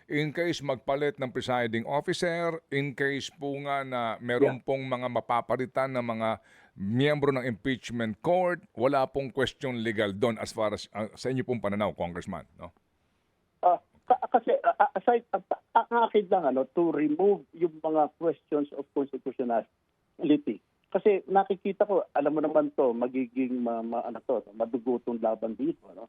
in case magpalit ng presiding officer, in case po nga na Yeah. meron pong mga mapapalitan na mga miyembro ng impeachment court, wala pong question legal doon as far as sa inyo pong pananaw, Congressman, no? Kasi aside ang akin lang to remove yung mga questions of constitutionality. Kasi nakikita ko, alam mo naman to, magiging madugutong laban dito, no?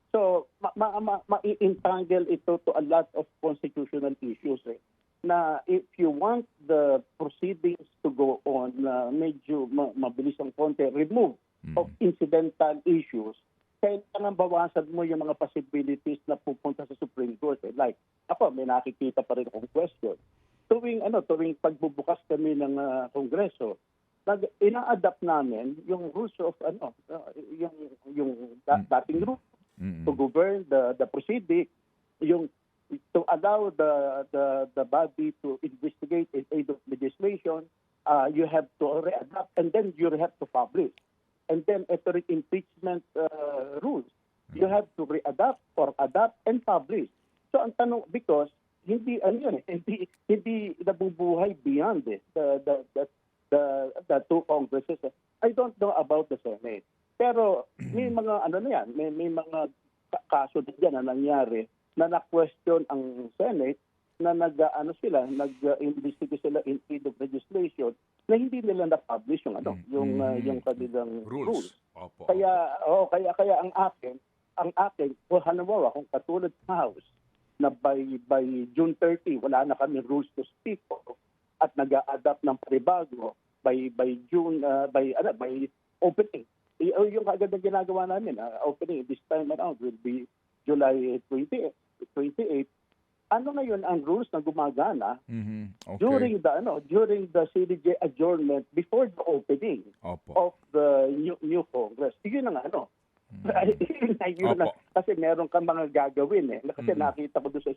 So, ma-entangle ito to a lot of constitutional issues, eh. Na if you want the proceedings to go on na medyo mabilis ang konti, remove of incidental issues, kailangan bawasan mo yung mga possibilities na pupunta sa Supreme Court. Eh. Like, ako, may nakikita pa rin akong question. Tuwing pagbubukas kami ng Kongreso, ina-adapt namin yung rules of dating rules to govern the proceeding, yung to allow the body to investigate in aid of legislation. You have to readapt and then you have to publish. And then ito rin impeachment rules. You have to readapt or adapt and publish. So ang tanong, because hindi hindi nabubuhay beyond the two Congresses. I don't know about the Senate. Pero may mga may mga kaso din na nangyari na na-question ang Senate na nag-investigate sila in aid of legislation na hindi nila na-publish yung yung kanilang rules. Opo. Kaya ang akin halimbawa kung katulad sa House na by June 30 wala na kami rules to speak of at nag-a-adapt ng panibago by June by opening. Yung agad na ginagawa namin, opening this time around will be July 28. Ano ngayon ang rules na gumagana Okay. during the CDJ adjournment before the opening Opo. of the new Congress? Yun ang yun Opo. kasi meron kang mga gagawin kasi nakita ko doon sa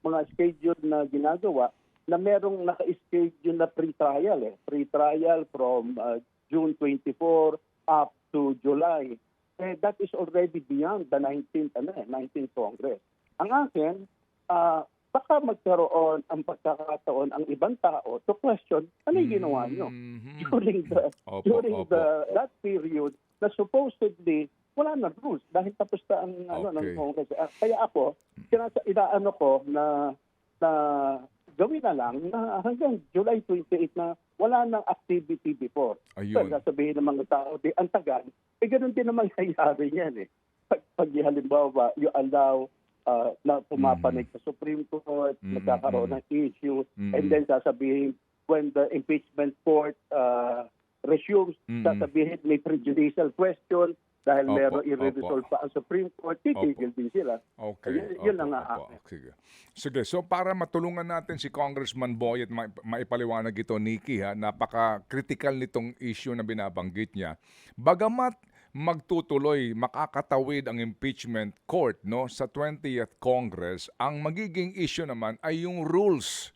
mga schedule na ginagawa na merong naka-schedule na pre-trial pre-trial from June 24 up to July. That is already beyond the 19th Congress. Ang akin, baka magkaroon ang pagkakataon ang ibang tao to question ano yung ginawa nyo during that period na supposedly wala na rules dahil tapos na ang ng Congress. Kaya ako, inaano ko na gawin na lang na hanggang July 28 na wala nang activity before. Ayun. So, sasabihin ng mga tao, ang tagal, ganun din naman nangyayari yan Pag halimbawa, you allow na pumapanig sa Supreme Court, nagkakaroon ng issue, and then sasabihin, when the impeachment court resumes, sasabihin may prejudicial question dahil meron i-resolve pa ang Supreme Court, titigil din sila. Okay. Yun ang akin. Sige. So para matulungan natin si Congressman Boy at maipaliwanag ito, Nikki, napaka-critical nitong issue na binabanggit niya. Bagamat magtutuloy, makakatawid ang impeachment court sa 20th Congress, ang magiging issue naman ay yung rules.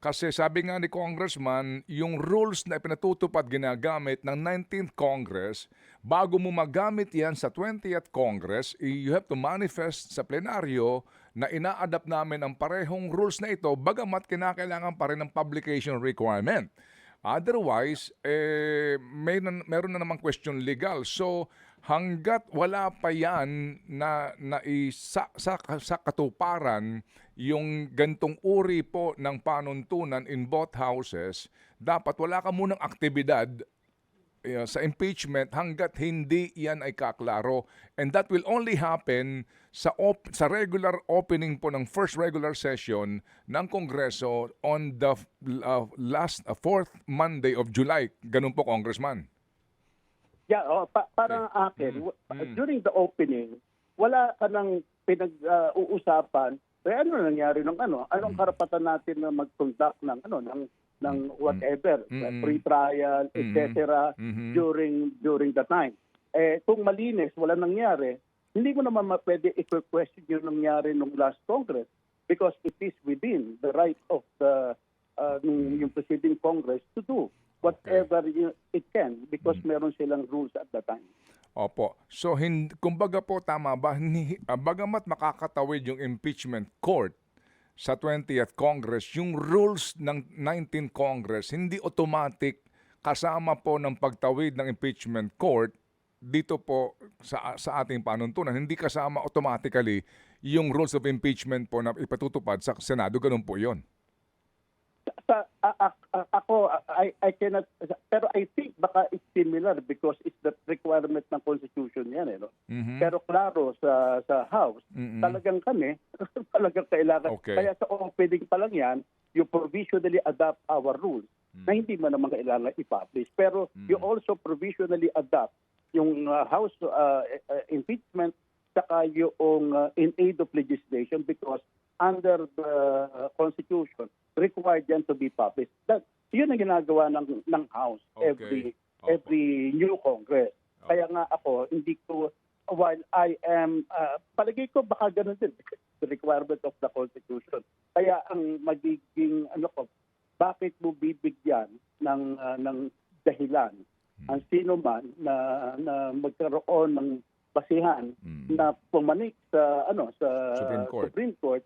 Kasi sabi nga ni Congressman, yung rules na ipinatutupad ginagamit ng 19th Congress, bago mo magamit yan sa 20th Congress, you have to manifest sa plenaryo na ina-adapt namin ang parehong rules na ito, bagamat kinakailangan pa rin ng publication requirement. Otherwise, meron na namang question legal. So, hanggat wala pa yan na sa katuparan yung gantong uri po ng panuntunan in both houses, dapat wala ka munang aktibidad sa impeachment hanggat hindi yan ay kaklaro. And that will only happen sa regular opening po ng first regular session ng Kongreso on the fourth Monday of July. Ganun po, Congressman. Yeah, parang akin, during the opening, wala ka nang pinag-uusapan, ano nangyari ng anong karapatan natin na mag-conduct ng whatever, pre-trial, etc. during the time. Kung malinis, wala nangyari, hindi mo naman pwede i-question yung nangyari nung last Congress because it is within the right of yung preceding Congress to do whatever it can because meron silang rules at the time. Opo. So, kumbaga po, tama ba, bagamat makakatawid yung impeachment court, sa 20th Congress, yung rules ng 19th Congress, hindi automatic kasama po ng pagtawid ng impeachment court dito po sa ating panuntunan. Hindi kasama automatically yung rules of impeachment po na ipatutupad sa Senado. Ganun po yon. Ako, I cannot, pero I think baka it's similar because it's the requirement ng Constitution yan. No? Pero klaro sa House, talagang kami, talagang kailangan. Okay. Kaya sa opening pa lang yan, you provisionally adopt our rules na hindi mo naman kailangan i-publish. Pero you also provisionally adopt yung House impeachment saka yung in aid of legislation because under the Constitution, required yan to be published. Yun ang ginagawa ng House Okay. every new Congress. Kaya nga ako, hindi ko, while I am, palagay ko baka ganun din, the requirement of the Constitution. Kaya ang magiging, bakit mo bibigyan ng dahilan ang sino man na magkaroon ng basihan na pumanik sa Supreme Court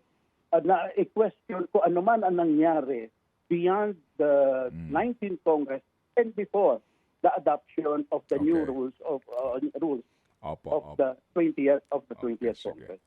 na i-question ko ano man ang nangyari beyond the 19th Congress and before the adoption of the new Okay. rules of Opo. the 20th Okay, sige. Congress.